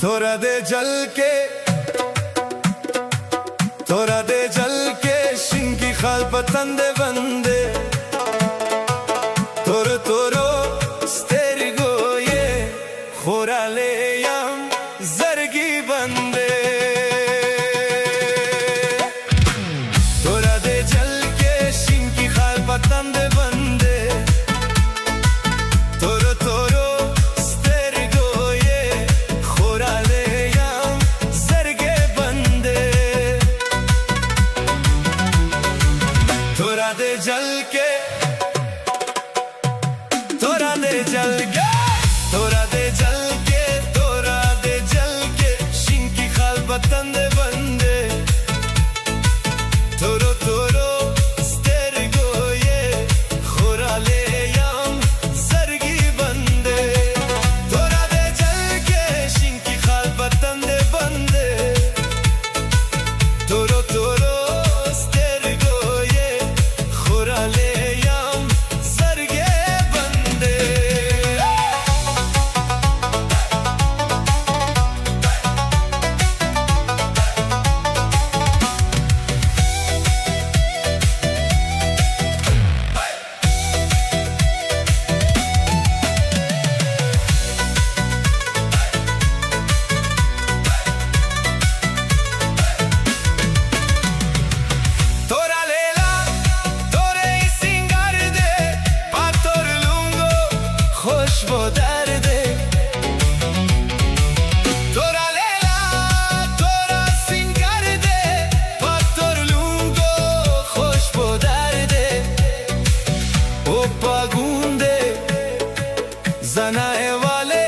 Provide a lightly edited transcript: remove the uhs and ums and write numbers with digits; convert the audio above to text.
थोड़ा दे जल के, थोड़ा दे जल के शिंकी खाल पतंदे बंदे तोरो तोरो स्टेरिगोये खोराले यम जरगी बंदे थोड़ा दे जल के शिंकी खाल पतंदे बंदे तोरो तोरो थोड़ा दे जल के, थोड़ा दे जल के, थोड़ा दे जल के, थोड़ा दे जल के शिंकी खाल बतंदे बंदे तोरो तोरो स्टेरिगोये खोराले यम जरगी बंदे थोड़ा दे जल के शिंकी खाल बतंदे बंदे तोरो तोरो खुशबू दर्दे तोरा लेला तोरा सिंगार दे पत्थर लूंगो खुशबू दर्दे ओ पगुंदे जनाए वाले